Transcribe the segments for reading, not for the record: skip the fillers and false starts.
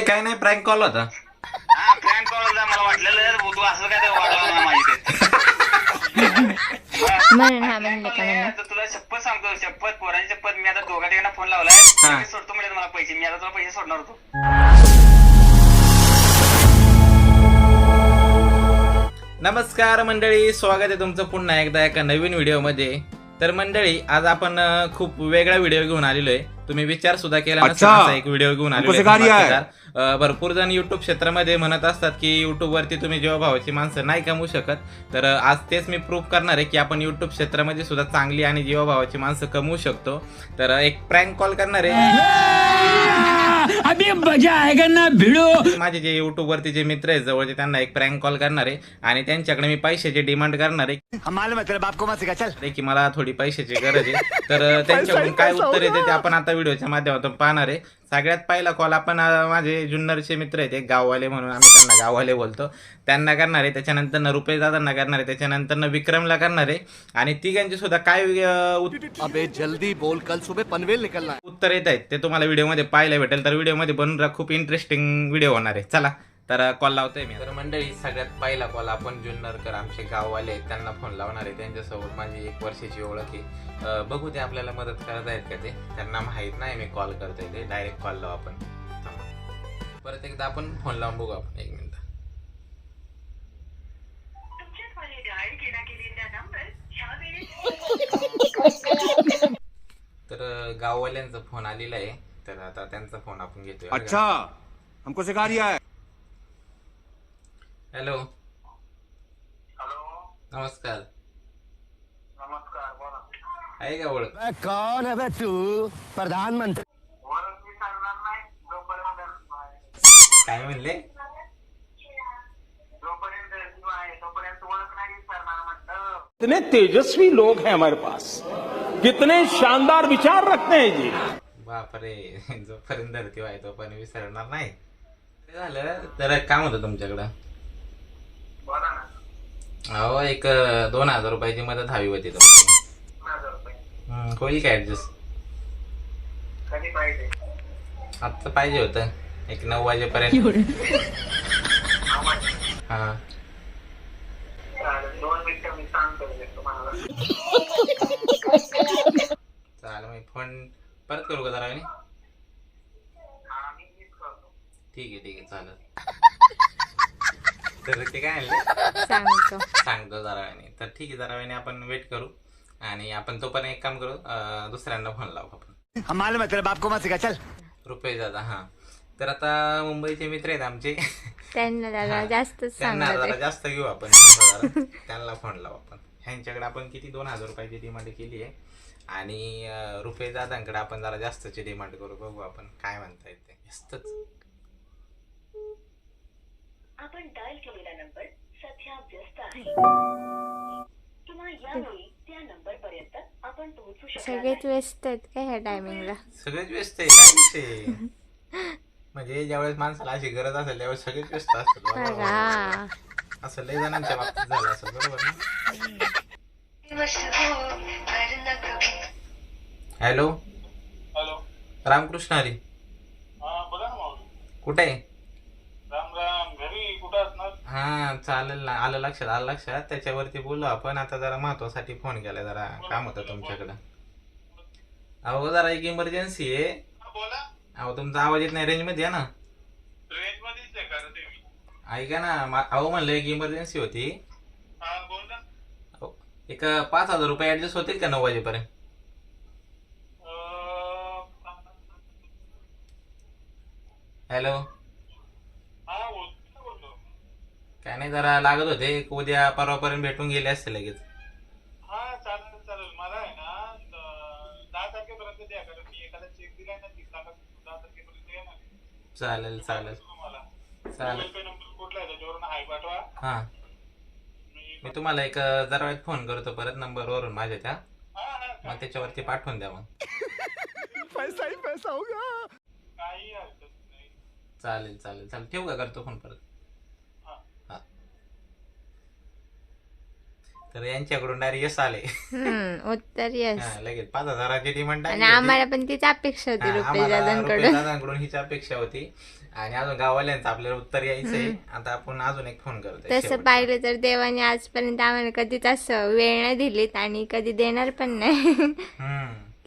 काय नाही, prank call होता. हा प्रँक कॉल होता. मला वाटलेलं तू असं काय ते वाटलं ना माझी म्हणून हा म्हणले का म्हणून. आता तुला शपथ सांगतो, शपथ पोराची शपथ. मी आता दोघा तिघांना फोन लावलाय. हा. मी सोडतो म्हणजे मला पैसे. मी आता तुला पैसे सोडणार होतो. नमस्कार मंडळी, स्वागत आहे तुमचं पुन्हा एकदा एका नवीन व्हिडिओमध्ये. तर मंडळी, आज आपण खूप वेगळा व्हिडिओ घेऊन आलेलो आहे. तुम्ही विचार सुद्धा केला नसेल, असा एक व्हिडिओ घेऊन आलेलो आहे. भरपूर जण युट्यूब क्षेत्रामध्ये म्हणत असतात की युट्यूब वरती तुम्ही जीवाभावाची माणसं नाही कमवू शकत. तर आज तेच मी प्रूव्ह करणार आहे की आपण युट्यूब क्षेत्रामध्ये सुद्धा चांगली आणि जीवाभावाची माणसं कमवू शकतो. तर एक प्रँक कॉल करणार आहे. अभी मजा आएगा ना भिडो. माझे जे युट्यूब वरती जे मित्र आहेत जवळचे, त्यांना एक प्रँक कॉल करणार आहे आणि त्यांच्याकडे मी पैशाची डिमांड करणार आहे की मला थोडी पैशाची गरज आहे. तर त्यांच्याकडून काय उत्तर येते ते आपण आता व्हिडिओच्या माध्यमातून पाहणार आहे. सगळ्यात पहिला कॉल आपण माझे जुन्नरचे मित्र आहेत, एक गाववाले म्हणून आम्ही त्यांना गाववाले बोलतो, त्यांना करणार आहे. त्याच्यानंतर रुपेश दादांना करणार आहे. त्याच्यानंतर विक्रमला करणार आहे. आणि तिघांची सुद्धा काय अबे जल्दी बोल, कल सुबह पनवेल निकलना है. उत्तर येत आहेत ते तुम्हाला व्हिडिओमध्ये पाहायला भेटेल. तर व्हिडिओमध्ये बनून राहा, खूप इंटरेस्टिंग व्हिडिओ होणार आहे. चला तर कॉल लावतोय मी. तर मंडळी, सगळ्यात पहिला कॉल आपण जुन्नरकर आमचे गाववाले आहेत त्यांना फोन लावणार आहे. त्यांच्यासोबत माझी 1 वर्षाची ओळख आहे. बघू ते आपल्याला मदत करत आहेत का ते. त्यांना माहित नाही मी कॉल करतोय ते. डायरेक्ट कॉल लावू आपण. परत एकदा आपण फोन लावून बघू आपण. 1 मिनिट. तर गाववाल्यांचा फोन आलेला आहे. तर आता त्यांचा फोन आपण घेतोय. अच्छा, हमको सिखा रिया है. हॅलो. हॅलो. नमस्कार. नमस्कार, बोला. आहे का ओळख? कौन है बे तू? प्रधानमंत्री. ओळख मी सांगणार नाही जोपर्यंत काय म्हणले? जोपर्यंत जीव आहे तोपर्यंत ओळख नाही विसरणार म्हटलं. कितने तेजस्वी लोग हैं हमारे पास, कितने शानदार विचार रखते हैं जी. बापरे, जोपर्यंत धरती आहे तोपर्यंत विसरणार नाही. ते झालं. तर काम होतं तुमच्याकडं. बोला ना. अहो, एक 2000 रुपयाची मदत हवी होती तुमची. 2000 रुपये होईल का ऍडजस्ट? कधी पाहिजे? आत्ता पाहिजे होतं, एक 9 वाजेपर्यंत. हा, 2 मिनिटं मी सांगतो तुम्हाला. चालेल. मी फोन परत करू का जरा? हा, मी मिस करतो. ठीक आहे चालेल. तर ते काय सांगतो जरा वेळाने. तर ठीक आहे, जरा वेळाने आपण वेट करू आणि आपण तोपर्यंत एक काम करू, दुसऱ्यांना फोन लावू आपण. हम मालूम है तेरे बाप को मत सिखा, चल. रुपेश दादा. हा, तर आता मुंबईचे मित्र आहेत आमचे. त्यांना दादा जास्त त्यांना सांगणार जरा जास्त घेऊ आपण. त्यांना फोन लावू आपण. ह्यांच्याकडे आपण किती 2000 रुपयाची डिमांड केली आहे आणि रुपेश दादांकडे आपण जरा जास्तची डिमांड करू. बघू आपण काय म्हणता येते. जास्तच. आपण डायल केलेला नंबर सध्या व्यस्त आहे किंवा यावेळी त्या नंबर पर्यंत आपण पोहोचू शकणार सगळेच व्यस्त आहेत का ह्या टायमिंगला? सगळेच व्यस्त आहे. काय विषय म्हणजे ज्यावेळेस माणसाला अशी गरज असेल त्यावेळेस सगळेच व्यस्त असतात. असं लय जणांच्या बाबतीत झालं असं. बरोबर ना? हॅलो. हॅलो. रामकृष्ण हरी. हा, बोला ना माऊली. कुठे आहे? राम राम. घरी कुठं असणार? हा, चालेल ना. आलं लक्षात. त्याच्यावरती बोलू आपण. आता जरा महत्वासाठी फोन केलाय, जरा काम होतं तुमच्याकडं. अहो, जरा एक इमर्जन्सी आहे. बोला. अहो, तुमचा आवाज येत नाही. रेंज मध्ये या ना. रेंज मध्येच आहे का रे तुम्ही? ऐका ना, अहो म्हणलं एक इमर्जन्सी होती. हा, बोल ना. एक 5000 रुपये ऍडजस्ट होतील का 9 वाजेपर्यंत? हॅलो. हा, बोलतो. काय नाही, जरा लागत होते. एक उद्या परवापर्यंत भेटून गेले असते लगेच. हा, चालेल. मला आहे ना 10 तारखेपर्यंत द्या, कारण मी एखादा चेक दिलाय ना 30 लाखाचा, 10 तारखेपर्यंत द्या ना. चालेल. तुम्हाला चालेल. पे नंबर कुठला आहे त्याच्यावरून हाय पाठवा. हा, मी तुम्हाला एक जरा वेळ फोन करतो परत नंबरवरून माझ्या त्या. मग त्याच्यावरती पाठवून द्या. मग पैसा ही पैसा होगा. काही हरकत नाही. चालेल. ठेवू का? करतो फोन परत. तर यांच्याकडून डायरेक्ट यश आले. उत्तर यस. हा, लगेच 5,000ची डिमांड आणि आम्हाला पण तीच अपेक्षा होती रुपेश दादांकडून. दादांकडून हीच अपेक्षा होती. आणि अजून गाववाल्यांचं आपल्याला उत्तर यायचंय. आता आपण अजून एक फोन करतोय. तसं पाहिलं तर देवाने आजपर्यंत आम्हाला कधीच असं वेळ नाही दिलीत आणि कधी देणार पण नाही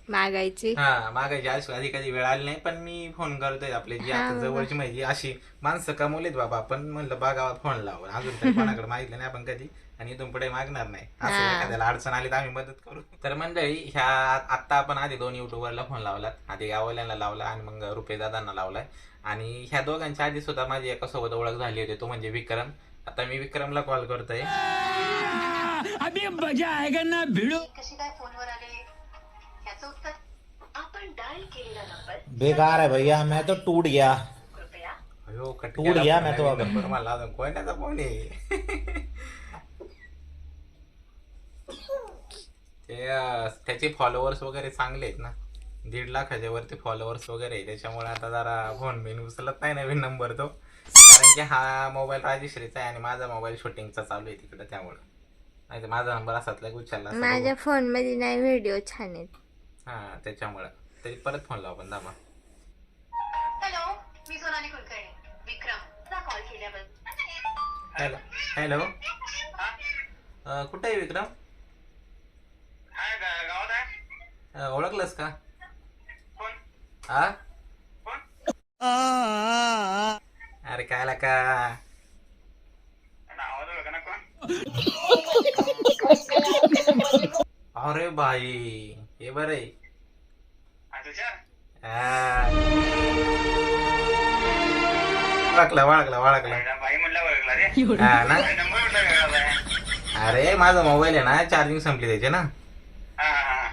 मागायची. हा, मागायची आधी कधी वेळ आली नाही. पण मी फोन करतोय आपले जे आता जवळची माहिती अशी माणसं कमवलीत बाबा. आपण म्हणलं बागावर फोन लावून अजून तरी कोणाकडे मागितलं नाही आपण कधी, आणि इथून पुढे मागणार नाही. असं एखाद्याला अडचण आली तर आम्ही मदत करू. तर मंडळी ह्या आता आपण आधी 2 युट्यूबरला फोन लावलात. आधी गाववाल्यांना लावला आणि मग रुपेश दादांना लावलाय. आणि ह्या दोघांच्या आधी सुद्धा माझी एका सोबत ओळख झाली होती, तो म्हणजे विक्रम. आता मी विक्रमला कॉल करतोय. कशी काय फोनवर आले याचं उत्तर आपण डायल केलेला नंबर बेकार है भैया, मैं तो टूट गया. कृपया अयो कट टूट गया मैं तो अब. नंबर मला अजून कोणाचा फोन आहे. त्याचे फॉलोअर्स वगैरे चांगले आहेत ना, 1.5 लाखाच्या वरती फॉलोअर्स वगैरे आहे. त्याच्यामुळे आता जरा फोन बिन उचलत नाही नवीन नंबर तो, कारण की हा मोबाईल राजेश्रीचा आहे आणि माझा मोबाईल शूटिंगचा चालू आहे तिकडे. त्यामुळे नाही तर माझा नंबर असाच लाग उचलला. माझ्या फोन मध्ये नाही व्हिडिओ छान आहेत. हा, त्याच्यामुळे तरी परत फोन लावा पण दाबा. हॅलो, मी सोनाली कुलकर्णी. विक्रम कॉल केल्याबद्दल. हॅलो हॅलो, कुठे आहे विक्रम? हाय गावात आहे. ओळखलंस का? कोण हा, कोण? अरे काय का आवाज ओळखा ना कोण? अरे भाई हे बरं आहे. तुझ्या वाळकला बाई म्हणलं ओळखला रे. हा ना. नंबर म्हटलं वेगळा आहे. अरे माझा मोबाईल आहे ना, चार्जिंग संपली त्याची ना, हा,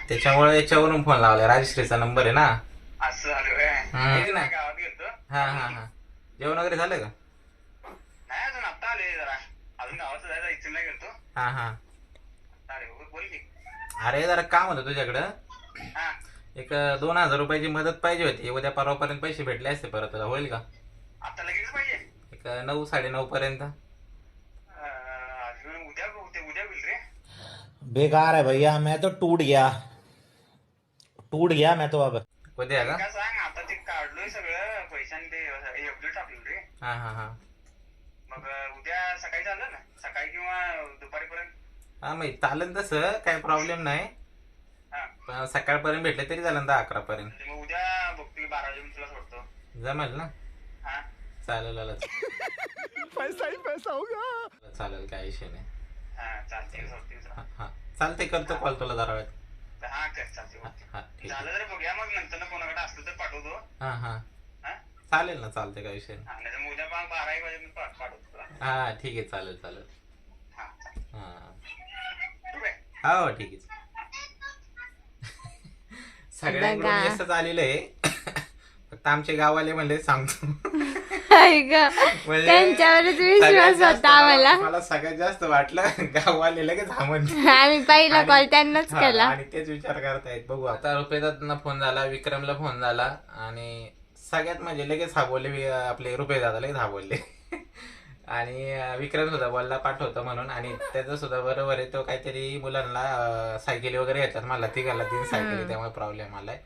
त्याच्यामुळे याच्यावरून फोन लावला. राजश्रीचा नंबर आहे ना. असं झालं तेच ना. गावात गेलतो. हा जेवण वगैरे झालं का? नाही अजून आत्ता आले जरा. अजून गावाचं जायचं इच्छा नाही गेलतो. हा अरे बोल की. अरे जरा काम होतं तुझ्याकडं. हा, एक 2,000 रुपयाची मदत पाहिजे होती. उद्या परवापर्यंत पैसे भेटले असते परत तुला, होईल का? आता लगेच पाहिजे. एक 9 साडेनऊ पर्यंत. उद्या उद्या होईल रे. बेकार है भैया, मैं तो टूट गया मैं तो अब. उद्या का? काय सांग, आता ते काढलोय सगळं पैशाने, ते एफडी टाकलो रे. हा मग उद्या सकाळी चाललं ना, सकाळी किंवा दुपारीपर्यंत. हा, मग चालेल तसं, काही प्रॉब्लेम नाही. हा, पण सकाळपर्यंत भेटले तरी चालेल, 10-11 पर्यंत म्हणजे मग उद्या बघतो 12 वाजे तुला सोडतो. जमेल ना? हा, चालेल पैसा ही पैसा होगा. चालेल, काय विषय नाही. हा चालते सोडते तुला. हा चालते, करतो कॉल तुला जरा वेळात. हा कर, चालते. हा ठीक झालं आहे. तरी बघूया, मग नंतर कोणाकडे असलं तर पाठवतो. हा हा, चालेल ना, चालते, काय विषय नाही. हा, नाही तर मग उद्या 12-1 वाजे मी पाठवतो तुला. हा ठीक आहे, चालेल. हा चालेल. हा तू काय हो ठीक आहे. सगळ्यांकडून यशच आलेलं आहे. फक्त आमचे गाववाले म्हणले सांगतो. म्हणजे त्यांच्यावरच सगळ्यात विश्वास जास्त होता आम्हाला. मला सगळ्यात जास्त वाटलं गाववाले लगेच हा म्हणते. आम्ही पहिला आणि- कॉल त्यांनाच हा, केला. आणि तेच विचार करतायत. बघू आता. रुपेदादांना फोन झाला, विक्रमला फोन झाला, आणि सगळ्यात म्हणजे लगेच हा बोलले. आपले रुपेदादा लगेच हा बोलले. आणि विक्रम सुद्धा बोलला पाठवतो म्हणून. आणि त्याचं सुद्धा बरोबर आहे, तो काहीतरी मुलांना सायकली वगैरे येतात. मला 3 सायकली, त्यामुळे प्रॉब्लेम आलाय.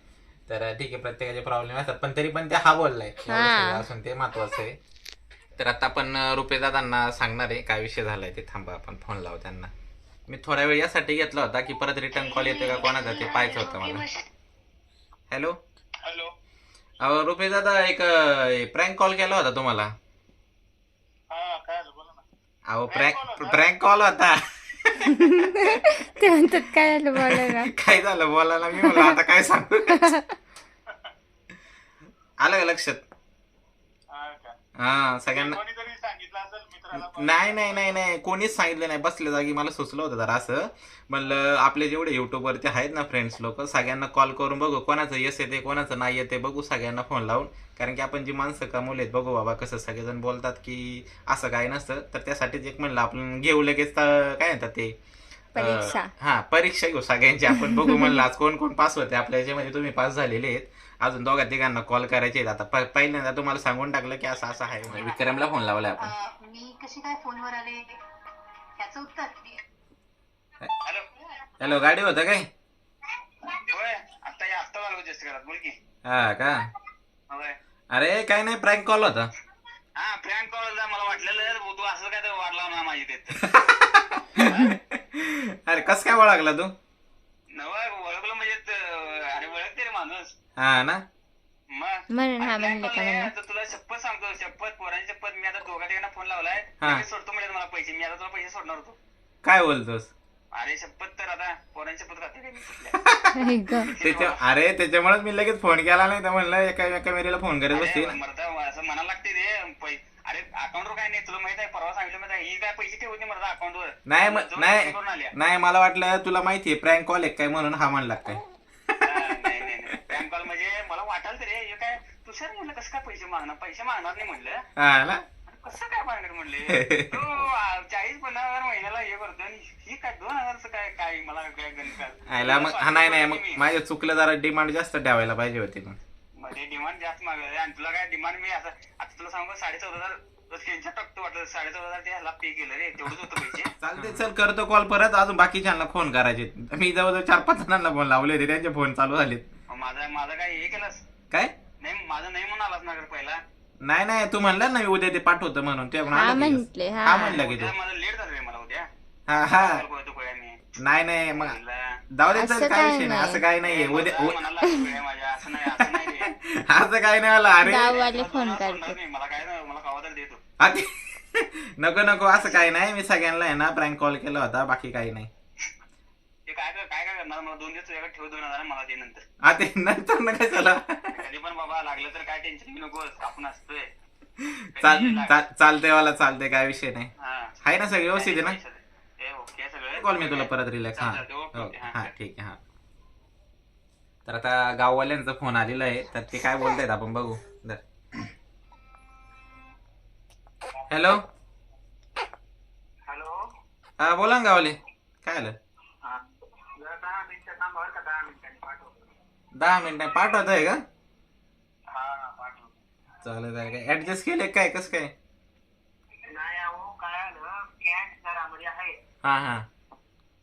तर ठीक आहे, प्रत्येकाचे प्रॉब्लेम असतात, पण तरी पण ते हा बोललाय असून ते महत्वाचं आहे. तर आता आपण रुपेदादांना सांगणार आहे काय विषय झालाय ते. थांबा, आपण फोन लावू त्यांना. मी थोड्या वेळ यासाठी घेतला होता की परत रिटर्न कॉल येतो का कोणाचा ते पाहायचं होतं मला. Hello hello. रुपेदादा, एक प्रँक कॉल केला होता तुम्हाला. हा, काय झालं बोला ना. अहो प्रँक कॉल होता. ते म्हणतात काय झालं बोलायला. काय झालं बोलायला? मी म्हणलं आता काय सांगू. आलं का लक्षात? हा का? हा, सगळ्यांना. कोणीतरी सांगितलं असेल मित्राला. नाही कोणीच सांगितलं नाही. बसल्या जागी मला सुचलं होतं जरा असं. म्हणलं आपले जेवढे युट्यूबवरती आहेत ना फ्रेंड्स लोक, सगळ्यांना कॉल करून बघू कोणाचं यश येते कोणाचं नाही येते बघू, सगळ्यांना फोन लावून. कारण की आपण जी माणसं कमवलेत बघू बाबा कसं. सगळेजण बोलतात की असं काय नसतं, तर त्यासाठीच एक म्हणलं आपण घेऊ लगेच. काय म्हणतात ते, परीक्षा. हा, परीक्षा घेऊ सगळ्यांची आपण. बघू म्हणलं आज कोण पास होते आपल्या याच्यामध्ये. तुम्ही पास झालेले आहेत. अजून 2-3 कॉल करायचे आहेत. आता पहिल्यांदा तुम्हाला सांगून टाकलं की असं आहे. विक्रमला फोन लावलाय आपण. मी कशी काय फोनवर आले याचं उत्तर हॅलो, गाडी होतं काय? होय आत्ता आलो जस्ट घरात, बोल की. हा का? होय. अरे काय नाही, प्रँक कॉल होता. हा फ्रँक कॉल मला वाटलेलं तू असं काय तर वाढला ना माझी ते. अरे कस काय ओळखला तू? नवं ओळखलं म्हणजे अरे ओळखते रे माणूस. हा ना. मग म्हणून हा आणि म्हणलं prank का call आहे, म्हणलं. आता तुला शपथ सांगतो, शपथ पोरांची शपथ, मी आता दोघा तिघांना फोन लावलाय, हा. लगेच सोडतो म्हणजे मला पैसे, मी आता तुला पैसे सोडणार होतो. काय बोलतोस? अरे शपथ तर आता पोरांची शपथ खाते काय मी कुठल्या. आई गं. अरे त्याच्यामुळेच मी लगेच फोन केला नाही, तर म्हणलं एका मेरीला फोन करत बसतील. अरे मरता असं म्हणायला लागते रे. अरे अकाउंटवर काय नाही, तुला माहित आहे परवा सांगितलं माहिती आहे, ही काय पैसे ठेवत नाही मरता अकाउंटवर. नाही मला वाटलं तुला माहितीये प्रँक कॉल आहे काय म्हणून हा म्हणला काय. नाही प्रँक कॉल म्हणजे मला वाटाल रे हे काय तुषार म्हणलं कसं काय पैसे मागणार नाही म्हणलं. हा ना. कसं काय मागणार म्हणले तू 40-50,000 महिन्याला हे करतो आणि ही काय 2,000चं काय मला काय गणित. आयला मग हा नाही मग माझ्या चुकलं, जरा डिमांड जास्त ठेवायला पाहिजे होती मग. म्हणजे डिमांड जास्त मागवले आणि तुला काय डिमांड मी असं आता तुला सांगू 14,500 स्क्रीनशॉट टाकतो वाटलं 14,500 ते ह्याला पे केलं रे, तेवढंच होतं पैसे. चालते, चल करतो कॉल परत. अजून बाकीच्यांना फोन करायचे, मी जवळजवळ 4-5 जणांना फोन लावले होते, त्यांचे फोन चालू झालेत. माझं काय हे केलंस काय? नाही माझं नाही म्हणून आलास ना पहिला. नाही तू म्हणला ना मी उद्या ते पाठवतो म्हणून, ते हा म्हंटले. हा म्हणलं की तू. उद्या माझं लेट झालं रे मला उद्या. हा बोलतो गोळ्या मी. नाही मग जाऊ दे, चल काय विषय नाही, असं काय नाहीये. उद्या म्हणाला गोळ्या माझ्या असं नाही रे. असं काय नाही मला. अरे गाववाले फोन सोडणार करते. नाही, मला काय नाही, मला कावा तर देतो. नको असं काही नाही, मी सगळ्यांना आहे ना प्रँक कॉल केला होता, बाकी काही नाही. ते काय करणार, मला 2 दिवस तुझ्याकडे ठेव 2,000 मला ते नंतर. हा ते नंतर ना काय चला. कधी पण बाबा लागलं तर काय टेन्शन घेऊ नकोस, आपण असतोय. चालतंय मला, चालतंय, काय विषय नाही. हा. आहे ना सगळं व्यवस्थित आहे ना? ए, ओके सगळं. कॉल मी तुला परत रिलॅक्स. हा चालतंय, ओके, ओके, हा. हा ठीक आहे. हा तर आता गाववाल्यांचा फोन आलेला आहे, तर ते काय बोलतायत आपण बघू. हॅलो. हॅलो. हा बोला ना गावले, काय आलं? 10 मिनिटं थांब बरं का, 10 मिनिटांनी पाठवतो. 10 मिनिटं पाठवत आहे का? हा पाठवतो. चालेल काय ऍडजस्ट केले काय, कसं काय? नाही अहो काय आलं, कॅट घरामध्ये आहे. हा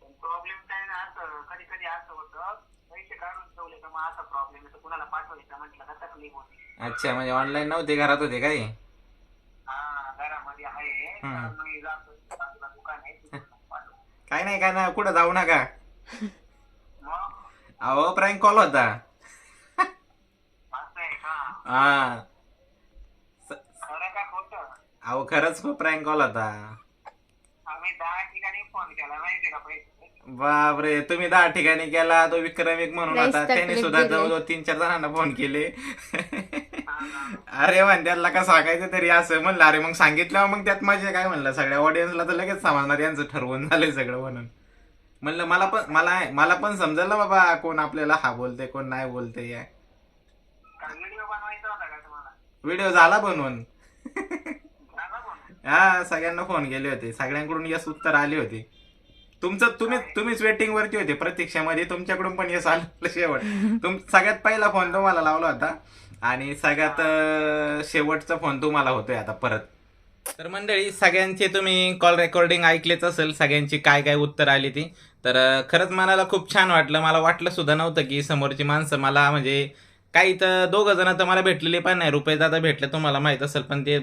प्रॉब्लेम काय ना, असं कधी कधी असं होतं पैसे काढून ठेवले तर मग असा प्रॉब्लेम येतो, कुणाला पाठवायचं म्हटलं का तकलीफ होती. अच्छा, म्हणजे ऑनलाईन नव्हते, घरात होते काय? हा घरामध्ये आहे, तर मी जातो बाजूला दुकान आहे तिथून पाठवतो. काय नाही कुठं जाऊ नका. मग अहो प्रँक कॉल होता. असं आहे का? हा खरं का खोटं? अहो खरंच खूप प्रँक कॉल होता. आम्ही 10 ठिकाणी फोन केला माहिती का पैसे. बापरे, तुम्ही 10 ठिकाणी केला. तो विक्रम एक म्हणून लयच होता, त्याने तकलीफ सुद्धा दिली. जवळजवळ 3-4 जणांना फोन केले. अरे म्हण त्याला का सांगायचं तरी असं म्हणलं. अरे मग सांगितलं, मग त्यात माझे काय म्हणलं, सगळ्या ऑडियन्सला तर लगेच समजणार यांचं ठरवून झालंय सगळं म्हणून म्हणलं. मला पण समजेल ना बाबा, कोण आपल्याला हा बोलते कोण नाही बोलते. व्हिडिओ बनवायचा होता का तुम्हाला? व्हिडिओ झाला बनवून. झाला पण? हा सगळ्यांना फोन केले होते, सगळ्यांकडून यश उत्तर आले होते. तुम्हीच वेटिंग वरती होते प्रतीक्षामध्ये, तुमच्याकडून पण यश आलं शेवट. सगळ्यात पहिला फोन तुम्हाला लावला होता आणि सगळ्यात शेवटचा फोन तुम्हाला होतोय आता परत. तर मंडळी, सगळ्यांचे तुम्ही कॉल रेकॉर्डिंग ऐकलेच असेल, सगळ्यांची काय उत्तर आली ती. तर खरंच मनाला खूप छान वाटलं. मला वाटलं सुद्धा नव्हतं की समोरची माणसं मला म्हणजे काही तर 2 जण तर मला भेटलेले पण नाही. रुपये दादा भेटले तुम्हाला माहित असेल, पण ते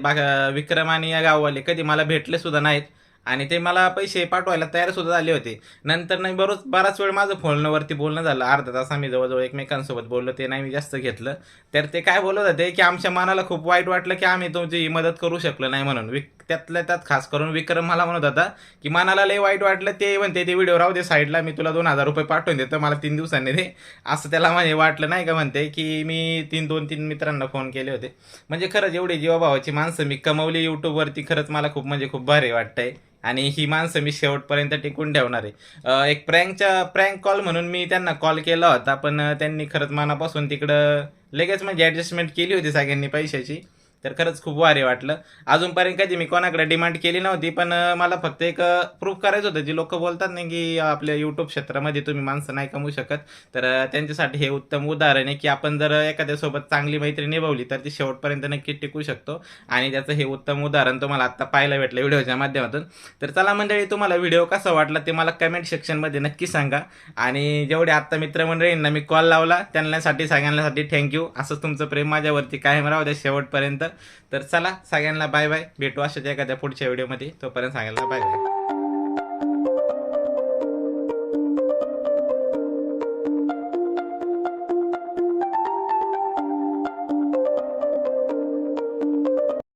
विक्रम आणि या गाववाले कधी मला भेटले सुद्धा नाहीत आणि ते मला पैसे पाठवायला तयार सुद्धा झाले होते. नंतर नाही बराच वेळ माझं फोनवरती बोलणं झालं, अर्धा तास आम्ही जवळजवळ एकमेकांसोबत बोललो. ते नाही मी जास्त घेतलं. तर ते काय बोलत होते की आमच्या मनाला खूप वाईट वाटलं की आम्ही तुमची मदत करू शकलो नाही म्हणून. त्यातल्या त्यात खास करून विक्रम मला म्हणत होता की मनाला लय वाईट वाटलं. ते म्हणते ते व्हिडिओ राहू दे साईडला, मी तुला 2,000 रुपये पाठवून देतो, मला 3 दिवसांनी दे. असं त्याला म्हणजे वाटलं नाही का, म्हणते की मी 2-3 मित्रांना फोन केले होते. म्हणजे खरंच एवढी जीवाभावाची माणसं मी कमवली यूट्यूबवरती. खरंच मला खूप खूप भारी वाटतंय आणि ही माणसं मी शेवटपर्यंत टिकून ठेवणार आहे. एक प्रँक कॉल म्हणून मी त्यांना कॉल केला होता, पण त्यांनी खरंच मनापासून तिकडं लगेच म्हणजे ॲडजस्टमेंट केली होती सगळ्यांनी पैशाची. तर खरंच खूप भारी वाटलं. अजूनपर्यंत कधी मी कोणाकडे डिमांड केली नव्हती, पण मला फक्त एक प्रूफ करायचं होतं. जी लोक बोलतात नाही की आपल्या यूट्यूब क्षेत्रामध्ये तुम्ही माणसं नाही कमवू शकत, तर त्यांच्यासाठी हे उत्तम उदाहरण आहे की आपण जर एखाद्यासोबत चांगली मैत्री निभावली तर ती शेवटपर्यंत नक्की टिकू शकतो. आणि त्याचं हे उत्तम उदाहरण तुम्हाला आता पाहायला भेटलं व्हिडिओच्या माध्यमातून. तर चला मंडळी, तुम्हाला व्हिडिओ कसा वाटला ते मला कमेंट सेक्शनमध्ये नक्की सांगा. आणि जेवढे आत्ता मित्रमंडळींना मी कॉल लावला त्यांच्यासाठी सगळ्यांसाठी थँक्यू. असंच तुमचं प्रेम माझ्यावरती कायम राहू द्या शेवटपर्यंत. तर चला सगळ्यांना बाय बाय. भेटू अशाच एखाद्या पुढच्या व्हिडिओमध्ये. तोपर्यंत सगळ्यांना बाय बाय.